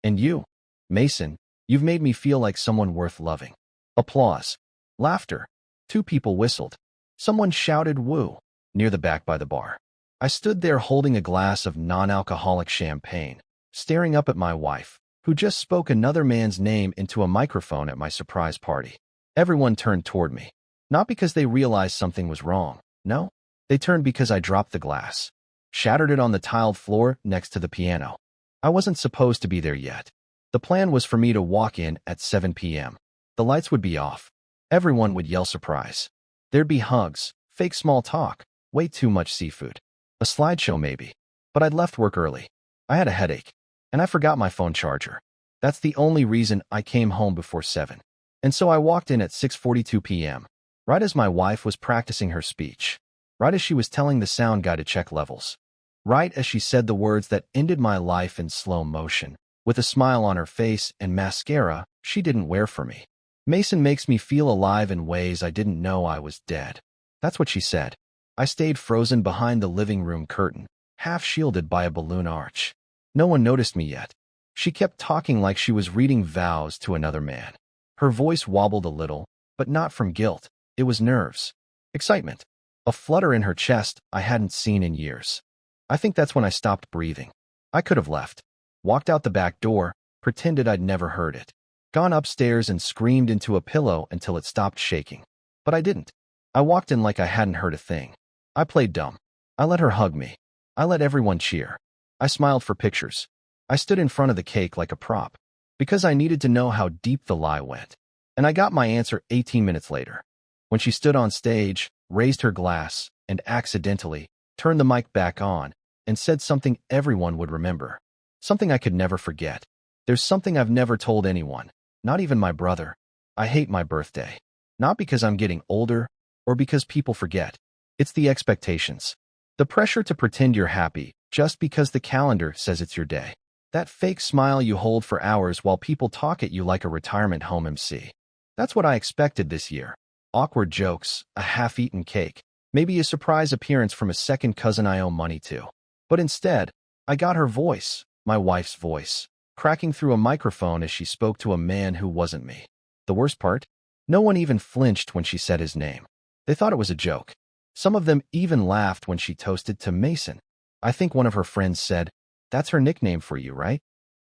And you, Mason, you've made me feel like someone worth loving. Applause. Laughter. Two people whistled. Someone shouted woo, near the back by the bar. I stood there holding a glass of non-alcoholic champagne, staring up at my wife, who just spoke another man's name into a microphone at my surprise party. Everyone turned toward me. Not because they realized something was wrong. No, they turned because I dropped the glass, shattered it on the tiled floor next to the piano. I wasn't supposed to be there yet. The plan was for me to walk in at 7 p.m. The lights would be off. Everyone would yell surprise. There'd be hugs, fake small talk, way too much seafood. A slideshow maybe. But I'd left work early. I had a headache, and I forgot my phone charger. That's the only reason I came home before 7. And so I walked in at 6:42 p.m., right as my wife was practicing her speech, right as she was telling the sound guy to check levels, right as she said the words that ended my life in slow motion, with a smile on her face and mascara she didn't wear for me. Mason makes me feel alive in ways I didn't know I was dead. That's what she said. I stayed frozen behind the living room curtain, half shielded by a balloon arch. No one noticed me yet. She kept talking like she was reading vows to another man. Her voice wobbled a little, but not from guilt. It was nerves. Excitement. A flutter in her chest I hadn't seen in years. I think that's when I stopped breathing. I could have left. Walked out the back door, pretended I'd never heard it. Gone upstairs and screamed into a pillow until it stopped shaking. But I didn't. I walked in like I hadn't heard a thing. I played dumb. I let her hug me. I let everyone cheer. I smiled for pictures. I stood in front of the cake like a prop, because I needed to know how deep the lie went. And I got my answer 18 minutes later, when she stood on stage, raised her glass, and accidentally turned the mic back on and said something everyone would remember. Something I could never forget. There's something I've never told anyone, not even my brother. I hate my birthday. Not because I'm getting older or because people forget. It's the expectations. The pressure to pretend you're happy just because the calendar says it's your day. That fake smile you hold for hours while people talk at you like a retirement home MC. That's what I expected this year. Awkward jokes, a half-eaten cake, maybe a surprise appearance from a second cousin I owe money to. But instead, I got her voice, my wife's voice, cracking through a microphone as she spoke to a man who wasn't me. The worst part? No one even flinched when she said his name. They thought it was a joke. Some of them even laughed when she toasted to Mason. I think one of her friends said, "That's her nickname for you, right?"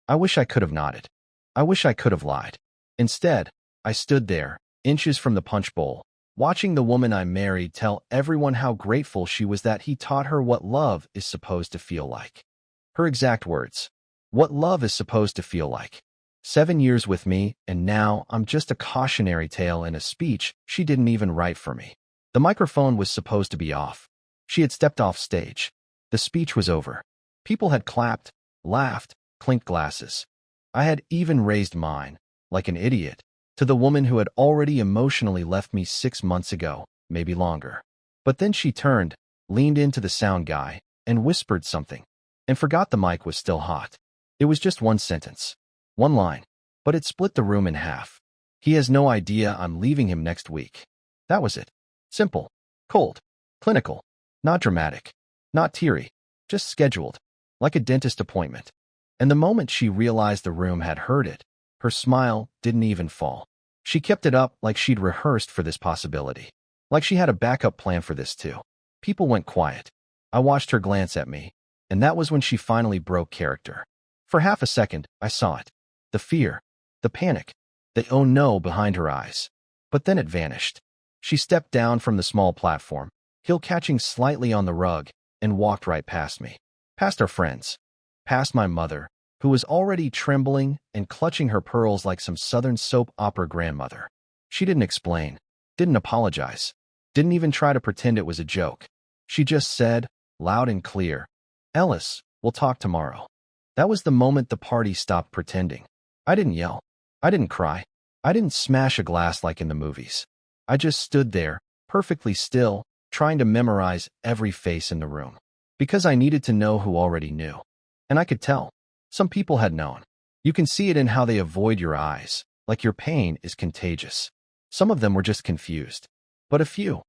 I wish I could have nodded. I wish I could have lied. Instead, I stood there, inches from the punch bowl, watching the woman I married tell everyone how grateful she was that he taught her what love is supposed to feel like. Her exact words. What love is supposed to feel like. 7 years with me, and now I'm just a cautionary tale in a speech she didn't even write for me. The microphone was supposed to be off. She had stepped off stage. The speech was over. People had clapped, laughed, clinked glasses. I had even raised mine, like an idiot, to the woman who had already emotionally left me 6 months ago, maybe longer. But then she turned, leaned into the sound guy, and whispered something, and forgot the mic was still hot. It was just one sentence, one line, but it split the room in half. He has no idea I'm leaving him next week. That was it. Simple, cold, clinical, not dramatic, not teary, just scheduled, like a dentist appointment. And the moment she realized the room had heard it, her smile didn't even fall. She kept it up like she'd rehearsed for this possibility, like she had a backup plan for this too. People went quiet. I watched her glance at me, and that was when she finally broke character. For half a second, I saw it. The fear, the panic, the oh no behind her eyes. But then it vanished. She stepped down from the small platform, heel catching slightly on the rug, and walked right past me. Past our friends. Past my mother, who was already trembling and clutching her pearls like some Southern soap opera grandmother. She didn't explain, didn't apologize, didn't even try to pretend it was a joke. She just said, loud and clear, "Ellis, we'll talk tomorrow." That was the moment the party stopped pretending. I didn't yell. I didn't cry. I didn't smash a glass like in the movies. I just stood there, perfectly still, trying to memorize every face in the room. Because I needed to know who already knew. And I could tell. Some people had known. You can see it in how they avoid your eyes, like your pain is contagious. Some of them were just confused. But a few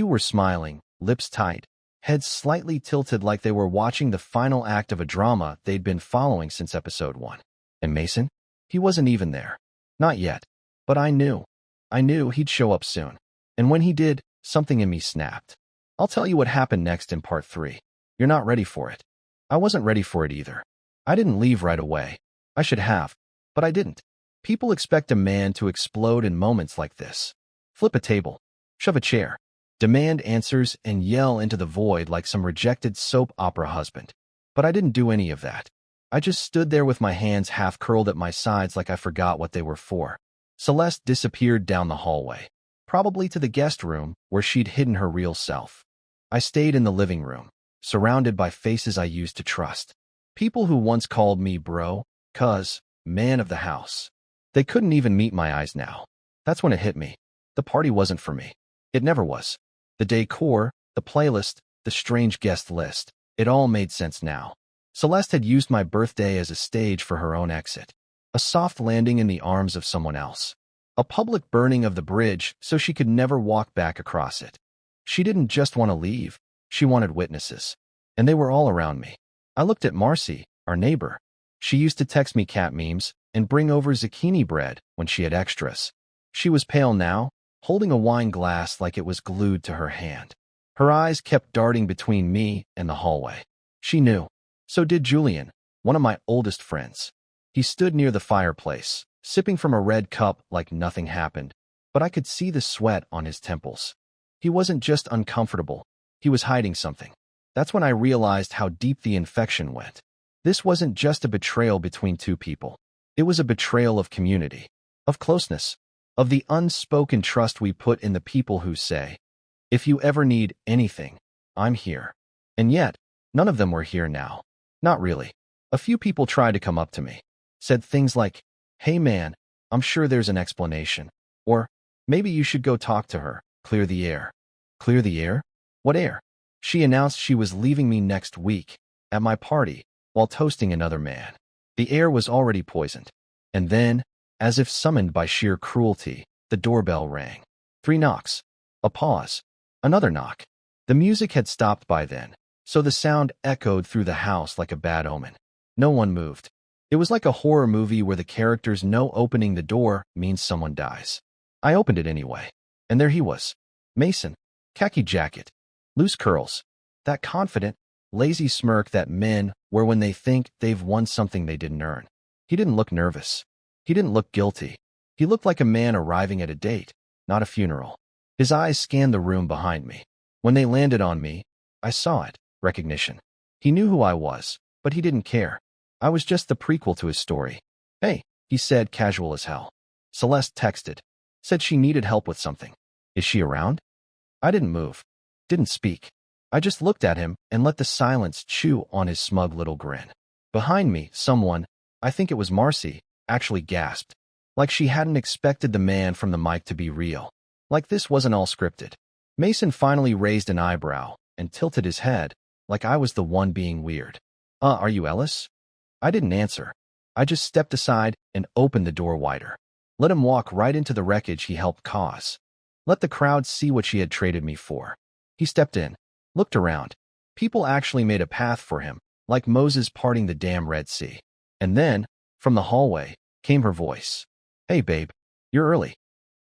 were smiling, lips tight, heads slightly tilted like they were watching the final act of a drama they'd been following since episode 1. And Mason? He wasn't even there. Not yet. But I knew. I knew he'd show up soon. And when he did, something in me snapped. I'll tell you what happened next in part 3. You're not ready for it. I wasn't ready for it either. I didn't leave right away. I should have. But I didn't. People expect a man to explode in moments like this. Flip a table. Shove a chair. Demand answers and yell into the void like some rejected soap opera husband. But I didn't do any of that. I just stood there with my hands half curled at my sides like I forgot what they were for. Celeste disappeared down the hallway, probably to the guest room where she'd hidden her real self. I stayed in the living room, surrounded by faces I used to trust. People who once called me bro, cuz, man of the house. They couldn't even meet my eyes now. That's when it hit me. The party wasn't for me. It never was. The decor, the playlist, the strange guest list. It all made sense now. Celeste had used my birthday as a stage for her own exit. A soft landing in the arms of someone else. A public burning of the bridge so she could never walk back across it. She didn't just want to leave. She wanted witnesses. And they were all around me. I looked at Marcy, our neighbor. She used to text me cat memes and bring over zucchini bread when she had extras. She was pale now, holding a wine glass like it was glued to her hand. Her eyes kept darting between me and the hallway. She knew. So did Julian, one of my oldest friends. He stood near the fireplace, sipping from a red cup like nothing happened, but I could see the sweat on his temples. He wasn't just uncomfortable. He was hiding something. That's when I realized how deep the infection went. This wasn't just a betrayal between two people. It was a betrayal of community, of closeness, of the unspoken trust we put in the people who say, if you ever need anything, I'm here. And yet, none of them were here now. Not really. A few people tried to come up to me, said things like, hey man, I'm sure there's an explanation. Or, maybe you should go talk to her, clear the air. Clear the air? What air? She announced she was leaving me next week, at my party, while toasting another man. The air was already poisoned. And then, as if summoned by sheer cruelty, the doorbell rang. 3 knocks. A pause. Another knock. The music had stopped by then, so the sound echoed through the house like a bad omen. No one moved. It was like a horror movie where the characters know opening the door means someone dies. I opened it anyway. And there he was. Mason. Khaki jacket. Loose curls. That confident, lazy smirk that men wear when they think they've won something they didn't earn. He didn't look nervous. He didn't look guilty. He looked like a man arriving at a date, not a funeral. His eyes scanned the room behind me. When they landed on me, I saw it. Recognition. He knew who I was, but he didn't care. I was just the prequel to his story. Hey, he said, casual as hell. Celeste texted. Said she needed help with something. Is she around? I didn't move. Didn't speak. I just looked at him and let the silence chew on his smug little grin. Behind me, someone, I think it was Marcy, actually gasped. Like she hadn't expected the man from the mic to be real. Like this wasn't all scripted. Mason finally raised an eyebrow and tilted his head, like I was the one being weird. Are you Ellis? I didn't answer. I just stepped aside and opened the door wider. Let him walk right into the wreckage he helped cause. Let the crowd see what she had traded me for. He stepped in, looked around. People actually made a path for him, like Moses parting the damn Red Sea. And then, from the hallway, came her voice. Hey babe, you're early.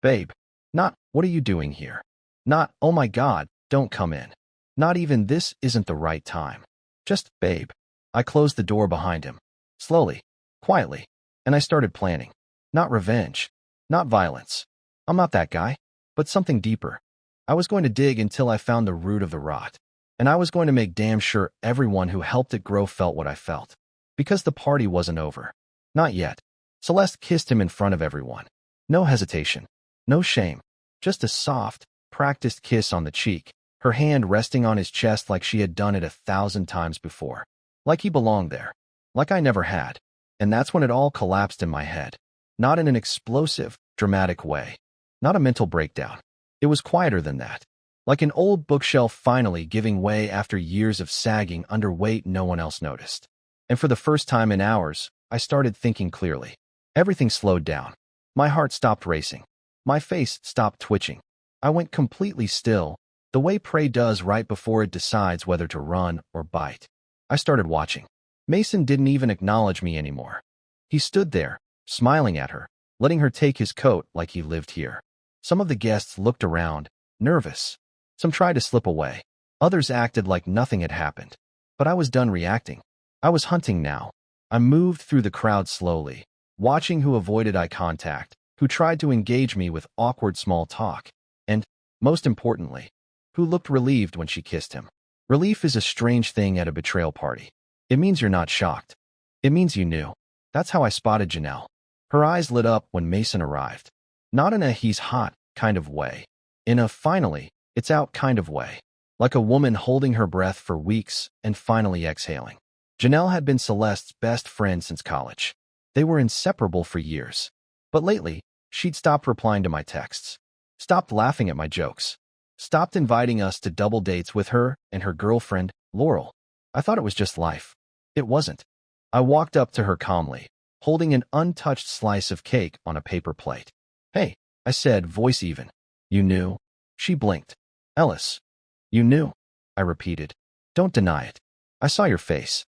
Babe. Not, what are you doing here? Not, oh my God, don't come in. Not even this isn't the right time. Just, babe. I closed the door behind him. Slowly, quietly, and I started planning. Not revenge. Not violence. I'm not that guy. But something deeper. I was going to dig until I found the root of the rot. And I was going to make damn sure everyone who helped it grow felt what I felt. Because the party wasn't over. Not yet. Celeste kissed him in front of everyone. No hesitation. No shame. Just a soft, practiced kiss on the cheek, her hand resting on his chest like she had done it 1,000 times before. Like he belonged there. Like I never had. And that's when it all collapsed in my head. Not in an explosive, dramatic way. Not a mental breakdown. It was quieter than that. Like an old bookshelf finally giving way after years of sagging under weight no one else noticed. And for the first time in hours, I started thinking clearly. Everything slowed down. My heart stopped racing. My face stopped twitching. I went completely still, the way prey does right before it decides whether to run or bite. I started watching. Mason didn't even acknowledge me anymore. He stood there, smiling at her, letting her take his coat like he lived here. Some of the guests looked around, nervous. Some tried to slip away. Others acted like nothing had happened. But I was done reacting. I was hunting now. I moved through the crowd slowly, watching who avoided eye contact, who tried to engage me with awkward small talk, and, most importantly, who looked relieved when she kissed him. Relief is a strange thing at a betrayal party. It means you're not shocked. It means you knew. That's how I spotted Janelle. Her eyes lit up when Mason arrived. Not in a he's hot kind of way. In a finally, it's out kind of way. Like a woman holding her breath for weeks and finally exhaling. Janelle had been Celeste's best friend since college. They were inseparable for years. But lately, she'd stopped replying to my texts. Stopped laughing at my jokes. Stopped inviting us to double dates with her and her girlfriend, Laurel. I thought it was just life. It wasn't. I walked up to her calmly, holding an untouched slice of cake on a paper plate. "Hey," I said, voice even. "You knew?" She blinked. "Ellis." "You knew?" I repeated. "Don't deny it. I saw your face."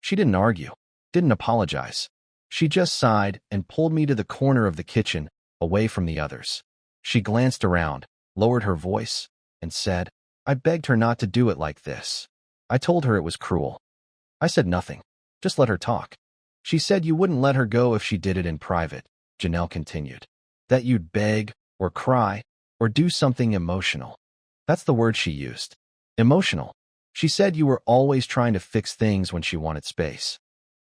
She didn't argue, didn't apologize. She just sighed and pulled me to the corner of the kitchen, away from the others. She glanced around, lowered her voice, and said, "I begged her not to do it like this. I told her it was cruel." I said nothing. Just let her talk. "She said you wouldn't let her go if she did it in private," Janelle continued. "That you'd beg, or cry, or do something emotional." That's the word she used. Emotional. She said you were always trying to fix things when she wanted space.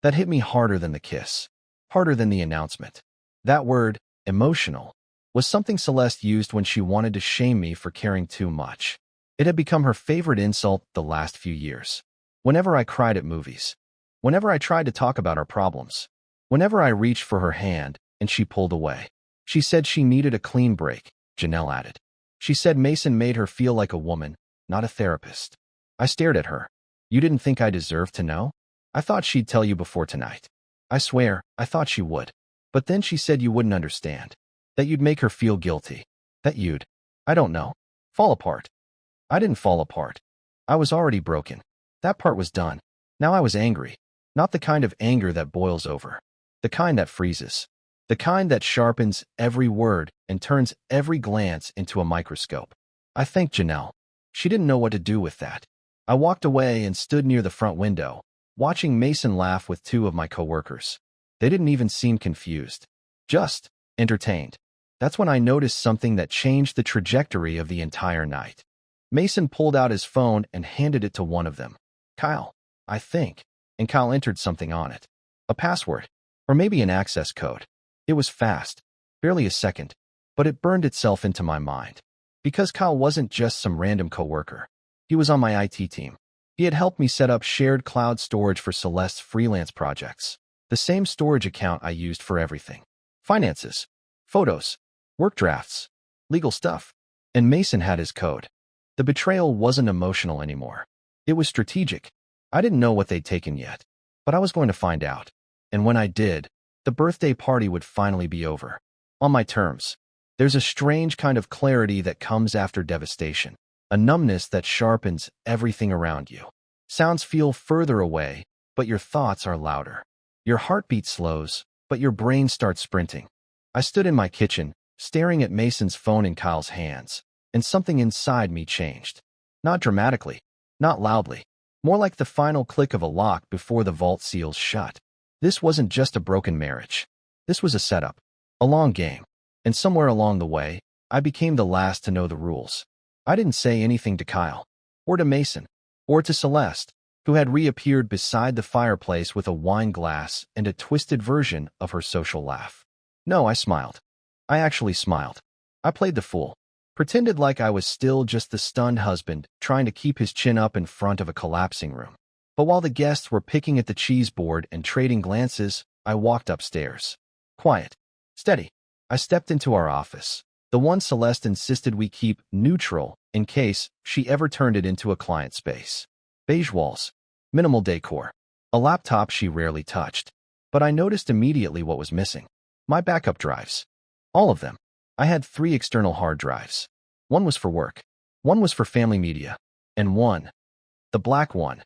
That hit me harder than the kiss. Harder than the announcement. That word, emotional, was something Celeste used when she wanted to shame me for caring too much. It had become her favorite insult the last few years. Whenever I cried at movies. Whenever I tried to talk about our problems. Whenever I reached for her hand and she pulled away. She said she needed a clean break, Janelle added. She said Mason made her feel like a woman, not a therapist. I stared at her. "You didn't think I deserved to know? I thought she'd tell you before tonight. I swear, I thought she would. But then she said you wouldn't understand. That you'd make her feel guilty. That you'd, I don't know, fall apart." I didn't fall apart. I was already broken. That part was done. Now I was angry. Not the kind of anger that boils over. The kind that freezes. The kind that sharpens every word and turns every glance into a microscope. I thanked Janelle. She didn't know what to do with that. I walked away and stood near the front window, watching Mason laugh with two of my coworkers. They didn't even seem confused. Just entertained. That's when I noticed something that changed the trajectory of the entire night. Mason pulled out his phone and handed it to one of them. "Kyle, I think." And Kyle entered something on it. A password. Or maybe an access code. It was fast. Barely a second. But it burned itself into my mind. Because Kyle wasn't just some random coworker. He was on my IT team. He had helped me set up shared cloud storage for Celeste's freelance projects. The same storage account I used for everything. Finances. Photos. Work drafts. Legal stuff. And Mason had his code. The betrayal wasn't emotional anymore. It was strategic. I didn't know what they'd taken yet. But I was going to find out. And when I did, the birthday party would finally be over. On my terms. There's a strange kind of clarity that comes after devastation. A numbness that sharpens everything around you. Sounds feel further away, but your thoughts are louder. Your heartbeat slows, but your brain starts sprinting. I stood in my kitchen, staring at Mason's phone in Kyle's hands, and something inside me changed. Not dramatically, not loudly, more like the final click of a lock before the vault seals shut. This wasn't just a broken marriage. This was a setup, a long game, and somewhere along the way, I became the last to know the rules. I didn't say anything to Kyle, or to Mason, or to Celeste, who had reappeared beside the fireplace with a wine glass and a twisted version of her social laugh. No, I smiled. I actually smiled. I played the fool, pretended like I was still just the stunned husband trying to keep his chin up in front of a collapsing room. But while the guests were picking at the cheese board and trading glances, I walked upstairs. Quiet. Steady. I stepped into our office, the one Celeste insisted we keep neutral in case she ever turned it into a client space. Beige walls. Minimal decor. A laptop she rarely touched. But I noticed immediately what was missing. My backup drives. All of them. I had 3 external hard drives. One was for work. One was for family media. And one, the black one,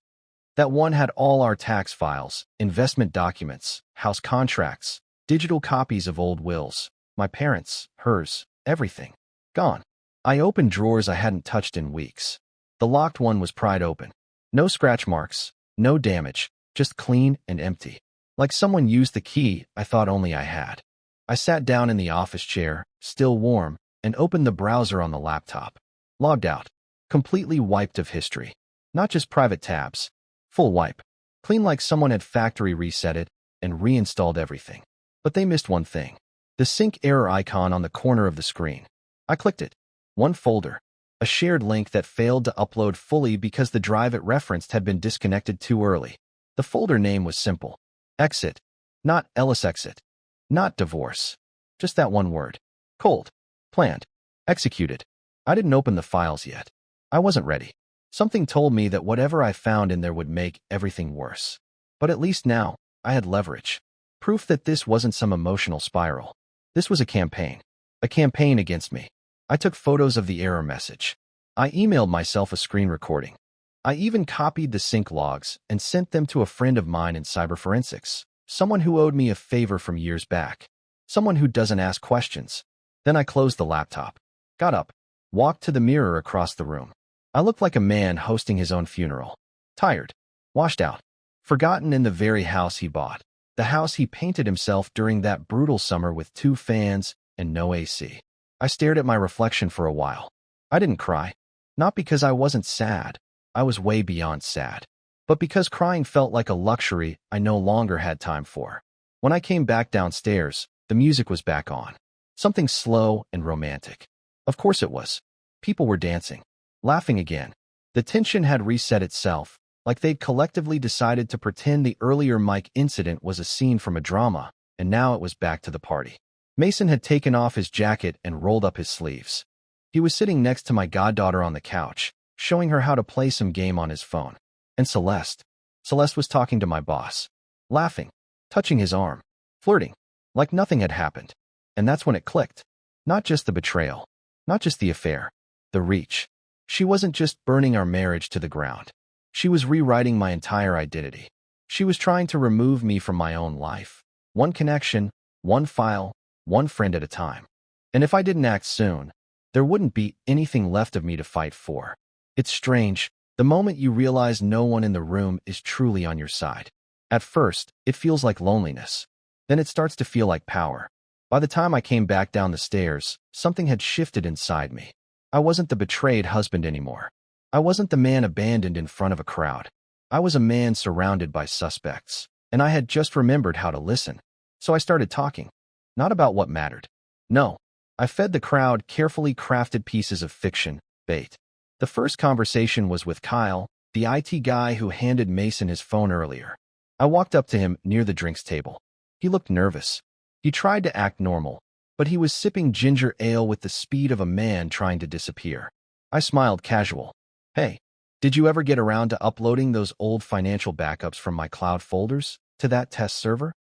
That one had all our tax files, investment documents, house contracts, digital copies of old wills, my parents', hers, everything. Gone. I opened drawers I hadn't touched in weeks. The locked one was pried open. No scratch marks, no damage, just clean and empty. Like someone used the key I thought only I had. I sat down in the office chair, still warm, and opened the browser on the laptop. Logged out. Completely wiped of history. Not just private tabs. Full wipe. Clean like someone had factory reset it and reinstalled everything. But they missed one thing. The sync error icon on the corner of the screen. I clicked it. One folder. A shared link that failed to upload fully because the drive it referenced had been disconnected too early. The folder name was simple. Exit. Not Ellis exit. Not divorce. Just that one word. Cold. Planned. Executed. I didn't open the files yet. I wasn't ready. Something told me that whatever I found in there would make everything worse. But at least now, I had leverage. Proof that this wasn't some emotional spiral. This was a campaign. A campaign against me. I took photos of the error message. I emailed myself a screen recording. I even copied the sync logs and sent them to a friend of mine in cyber forensics. Someone who owed me a favor from years back. Someone who doesn't ask questions. Then I closed the laptop. Got up. Walked to the mirror across the room. I looked like a man hosting his own funeral. Tired. Washed out. Forgotten in the very house he bought. The house he painted himself during that brutal summer with 2 fans and no AC. I stared at my reflection for a while. I didn't cry. Not because I wasn't sad. I was way beyond sad. But because crying felt like a luxury I no longer had time for. When I came back downstairs, the music was back on. Something slow and romantic. Of course it was. People were dancing. Laughing again. The tension had reset itself, like they'd collectively decided to pretend the earlier Mike incident was a scene from a drama, and now it was back to the party. Mason had taken off his jacket and rolled up his sleeves. He was sitting next to my goddaughter on the couch, showing her how to play some game on his phone. And Celeste was talking to my boss. Laughing. Touching his arm. Flirting. Like nothing had happened. And that's when it clicked. Not just the betrayal. Not just the affair. The reach. She wasn't just burning our marriage to the ground. She was rewriting my entire identity. She was trying to remove me from my own life. One connection, one file, one friend at a time. And if I didn't act soon, there wouldn't be anything left of me to fight for. It's strange, the moment you realize no one in the room is truly on your side. At first, it feels like loneliness. Then it starts to feel like power. By the time I came back down the stairs, something had shifted inside me. I wasn't the betrayed husband anymore. I wasn't the man abandoned in front of a crowd. I was a man surrounded by suspects, and I had just remembered how to listen. So I started talking. Not about what mattered. No, I fed the crowd carefully crafted pieces of fiction, bait. The first conversation was with Kyle, the IT guy who handed Mason his phone earlier. I walked up to him near the drinks table. He looked nervous. He tried to act normal, but he was sipping ginger ale with the speed of a man trying to disappear. I smiled casual. Hey, did you ever get around to uploading those old financial backups from my cloud folders to that test server?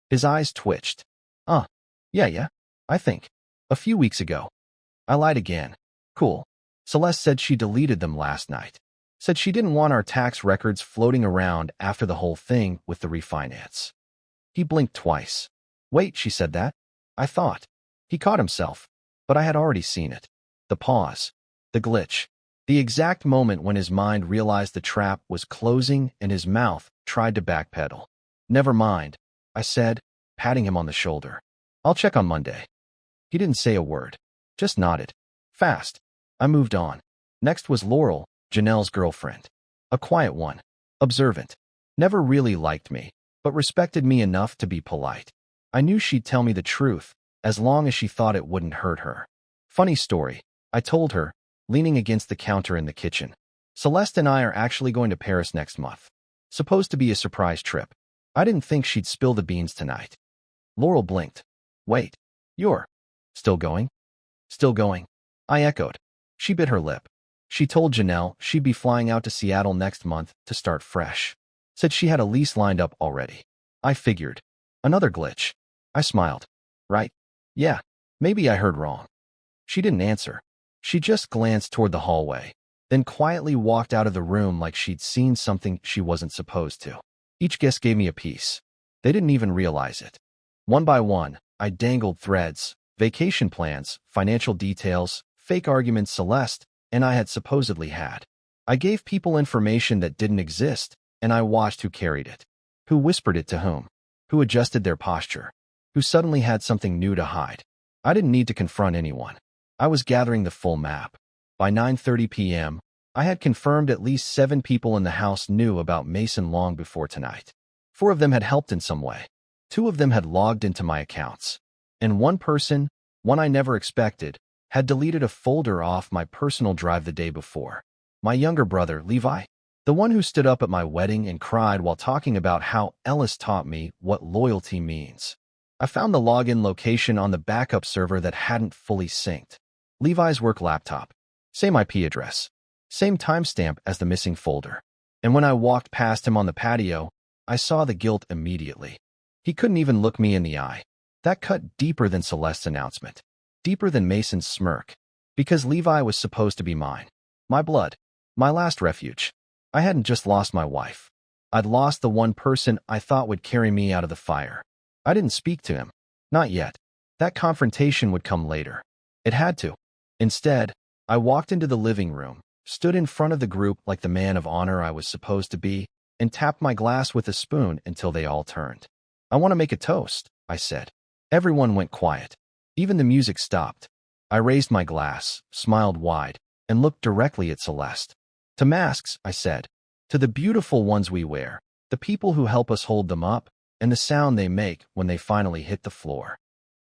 His eyes twitched. Yeah, I think. A few weeks ago. I lied again. Cool. Celeste said she deleted them last night. Said she didn't want our tax records floating around after the whole thing with the refinance. He blinked twice. Wait, she said that? I thought. He caught himself. But I had already seen it. The pause. The glitch. The exact moment when his mind realized the trap was closing and his mouth tried to backpedal. Never mind, I said, patting him on the shoulder. I'll check on Monday. He didn't say a word. Just nodded. Fast. I moved on. Next was Laurel, Janelle's girlfriend. A quiet one. Observant. Never really liked me, but respected me enough to be polite. I knew she'd tell me the truth, as long as she thought it wouldn't hurt her. Funny story, I told her, leaning against the counter in the kitchen. Celeste and I are actually going to Paris next month. Supposed to be a surprise trip. I didn't think she'd spill the beans tonight. Laurel blinked. Wait, you're still going? Still going? I echoed. She bit her lip. She told Janelle she'd be flying out to Seattle next month to start fresh. Said she had a lease lined up already. I figured. Another glitch. I smiled. Right? Yeah, maybe I heard wrong. She didn't answer. She just glanced toward the hallway, then quietly walked out of the room like she'd seen something she wasn't supposed to. Each guest gave me a piece. They didn't even realize it. One by one, I dangled threads, vacation plans, financial details, fake arguments Celeste and I had supposedly had. I gave people information that didn't exist, and I watched who carried it, who whispered it to whom, who adjusted their posture, who suddenly had something new to hide. I didn't need to confront anyone. I was gathering the full map. By 9:30 p.m., I had confirmed at least 7 people in the house knew about Mason long before tonight. 4 of them had helped in some way. 2 of them had logged into my accounts. And one person, one I never expected, had deleted a folder off my personal drive the day before. My younger brother, Levi, the one who stood up at my wedding and cried while talking about how Ellis taught me what loyalty means. I found the login location on the backup server that hadn't fully synced. Levi's work laptop. Same IP address. Same timestamp as the missing folder. And when I walked past him on the patio, I saw the guilt immediately. He couldn't even look me in the eye. That cut deeper than Celeste's announcement. Deeper than Mason's smirk. Because Levi was supposed to be mine. My blood. My last refuge. I hadn't just lost my wife. I'd lost the one person I thought would carry me out of the fire. I didn't speak to him. Not yet. That confrontation would come later. It had to. Instead, I walked into the living room, stood in front of the group like the man of honor I was supposed to be, and tapped my glass with a spoon until they all turned. I want to make a toast, I said. Everyone went quiet. Even the music stopped. I raised my glass, smiled wide, and looked directly at Celeste. To masks, I said. To the beautiful ones we wear, the people who help us hold them up, and the sound they make when they finally hit the floor.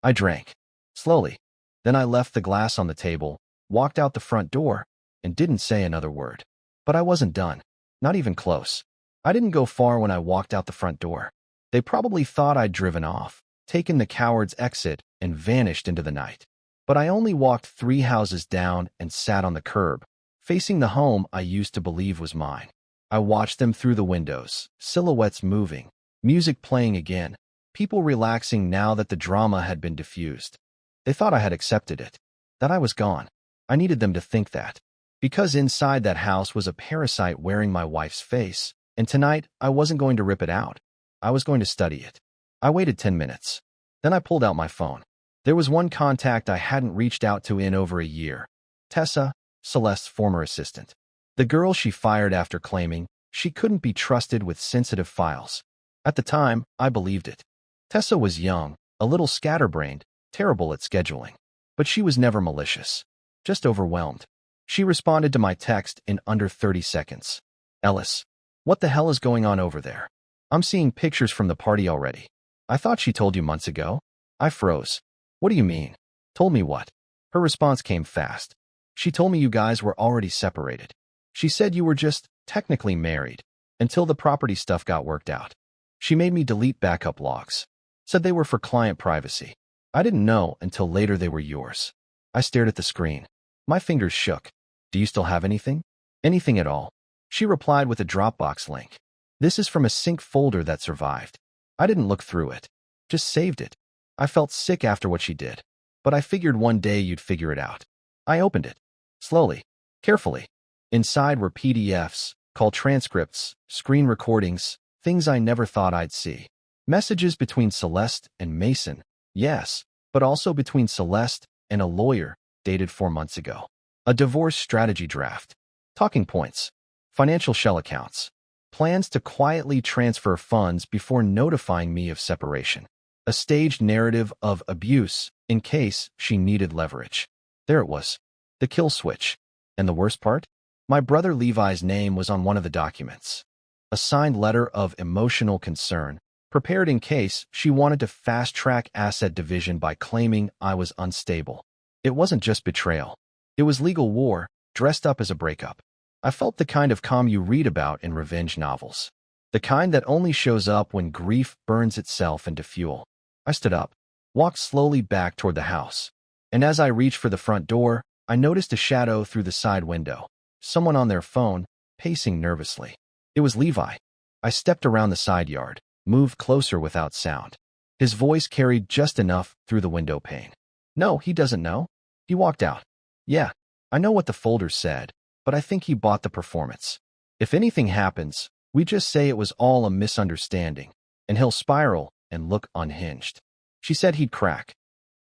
I drank. Slowly. Then I left the glass on the table, walked out the front door, and didn't say another word. But I wasn't done. Not even close. I didn't go far when I walked out the front door. They probably thought I'd driven off, taken the coward's exit, and vanished into the night. But I only walked 3 houses down and sat on the curb, facing the home I used to believe was mine. I watched them through the windows, silhouettes moving, music playing again, people relaxing now that the drama had been diffused. They thought I had accepted it, that I was gone. I needed them to think that. Because inside that house was a parasite wearing my wife's face, and tonight I wasn't going to rip it out. I was going to study it. I waited 10 minutes. Then I pulled out my phone. There was one contact I hadn't reached out to in over a year. Tessa, Celeste's former assistant. The girl she fired after claiming she couldn't be trusted with sensitive files. At the time, I believed it. Tessa was young, a little scatterbrained, terrible at scheduling. But she was never malicious. Just overwhelmed. She responded to my text in under 30 seconds. Ellis, what the hell is going on over there? I'm seeing pictures from the party already. I thought she told you months ago. I froze. What do you mean? Told me what? Her response came fast. She told me you guys were already separated. She said you were just technically married until the property stuff got worked out. She made me delete backup logs. Said they were for client privacy. I didn't know until later they were yours. I stared at the screen. My fingers shook. Do you still have anything? Anything at all? She replied with a Dropbox link. This is from a sync folder that survived. I didn't look through it. Just saved it. I felt sick after what she did. But I figured one day you'd figure it out. I opened it. Slowly. Carefully. Inside were PDFs, call transcripts, screen recordings, things I never thought I'd see. Messages between Celeste and Mason, yes, but also between Celeste and a lawyer, dated 4 months ago. A divorce strategy draft. Talking points. Financial shell accounts. Plans to quietly transfer funds before notifying me of separation. A staged narrative of abuse in case she needed leverage. There it was. The kill switch. And the worst part? My brother Levi's name was on one of the documents. A signed letter of emotional concern, prepared in case she wanted to fast-track asset division by claiming I was unstable. It wasn't just betrayal. It was legal war, dressed up as a breakup. I felt the kind of calm you read about in revenge novels. The kind that only shows up when grief burns itself into fuel. I stood up, walked slowly back toward the house. And as I reached for the front door, I noticed a shadow through the side window. Someone on their phone, pacing nervously. It was Levi. I stepped around the side yard, moved closer without sound. His voice carried just enough through the window pane. No, he doesn't know. He walked out. Yeah, I know what the folder said, but I think he bought the performance. If anything happens, we just say it was all a misunderstanding, and he'll spiral and look unhinged. She said he'd crack.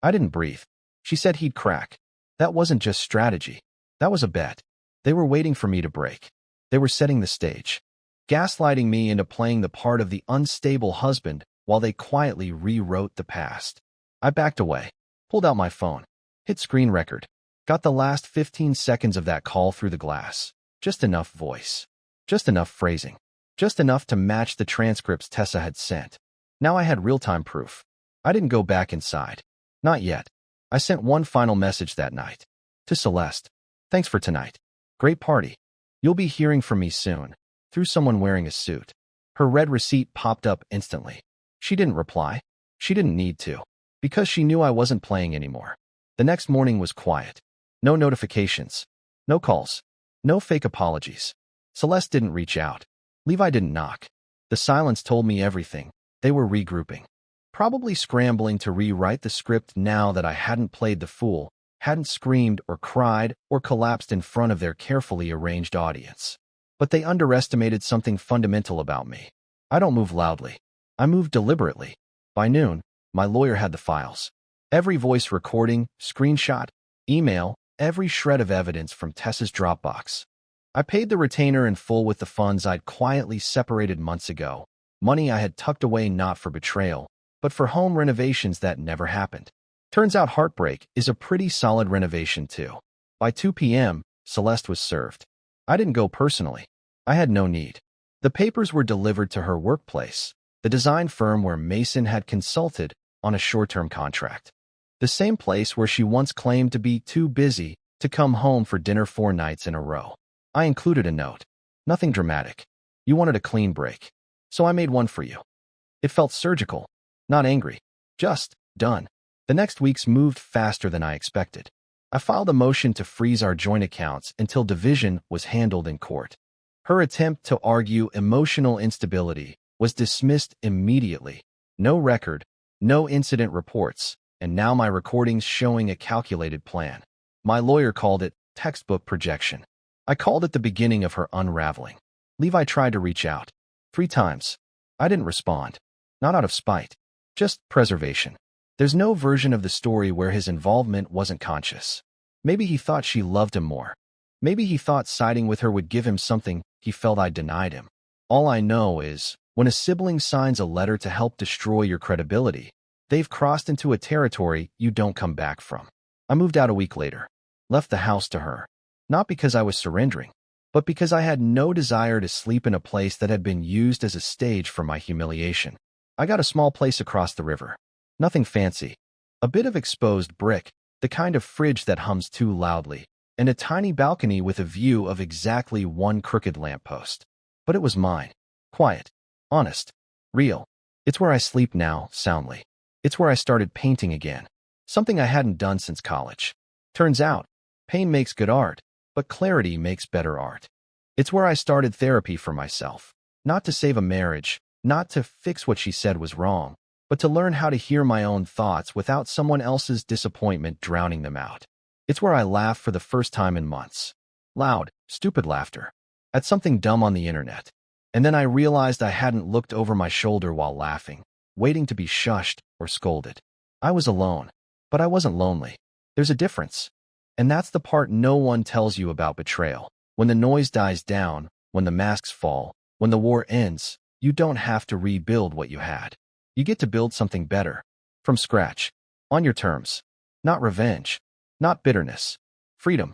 I didn't breathe. She said he'd crack. That wasn't just strategy. That was a bet. They were waiting for me to break. They were setting the stage, gaslighting me into playing the part of the unstable husband while they quietly rewrote the past. I backed away, pulled out my phone, hit screen record, got the last 15 seconds of that call through the glass. Just enough voice, just enough phrasing, just enough to match the transcripts Tessa had sent. Now I had real-time proof. I didn't go back inside. Not yet. I sent one final message that night. To Celeste. Thanks for tonight. Great party. You'll be hearing from me soon. Through someone wearing a suit. Her red receipt popped up instantly. She didn't reply. She didn't need to. Because she knew I wasn't playing anymore. The next morning was quiet. No notifications. No calls. No fake apologies. Celeste didn't reach out. Levi didn't knock. The silence told me everything. They were regrouping. Probably scrambling to rewrite the script now that I hadn't played the fool, hadn't screamed or cried or collapsed in front of their carefully arranged audience. But they underestimated something fundamental about me. I don't move loudly. I move deliberately. By noon, my lawyer had the files. Every voice recording, screenshot, email, every shred of evidence from Tessa's Dropbox. I paid the retainer in full with the funds I'd quietly separated months ago, money I had tucked away not for betrayal, but for home renovations that never happened. Turns out heartbreak is a pretty solid renovation too. By 2 p.m., Celeste was served. I didn't go personally. I had no need. The papers were delivered to her workplace, the design firm where Mason had consulted on a short-term contract. The same place where she once claimed to be too busy to come home for dinner 4 nights in a row. I included a note. Nothing dramatic. You wanted a clean break. So I made one for you. It felt surgical. Not angry. Just done. The next weeks moved faster than I expected. I filed a motion to freeze our joint accounts until division was handled in court. Her attempt to argue emotional instability was dismissed immediately. No record, no incident reports, and now my recordings showing a calculated plan. My lawyer called it textbook projection. I called it the beginning of her unraveling. Levi tried to reach out. 3 times. I didn't respond. Not out of spite. Just preservation. There's no version of the story where his involvement wasn't conscious. Maybe he thought she loved him more. Maybe he thought siding with her would give him something he felt I denied him. All I know is, when a sibling signs a letter to help destroy your credibility, they've crossed into a territory you don't come back from. I moved out a week later. Left the house to her. Not because I was surrendering, but because I had no desire to sleep in a place that had been used as a stage for my humiliation. I got a small place across the river. Nothing fancy. A bit of exposed brick, the kind of fridge that hums too loudly, and a tiny balcony with a view of exactly one crooked lamppost. But it was mine. Quiet. Honest. Real. It's where I sleep now, soundly. It's where I started painting again. Something I hadn't done since college. Turns out, pain makes good art, but clarity makes better art. It's where I started therapy for myself. Not to save a marriage, not to fix what she said was wrong, but to learn how to hear my own thoughts without someone else's disappointment drowning them out. It's where I laugh for the first time in months. Loud, stupid laughter. At something dumb on the internet. And then I realized I hadn't looked over my shoulder while laughing, waiting to be shushed or scolded. I was alone, but I wasn't lonely. There's a difference. And that's the part no one tells you about betrayal. When the noise dies down, when the masks fall, when the war ends, you don't have to rebuild what you had. You get to build something better. From scratch. On your terms. Not revenge. Not bitterness. Freedom.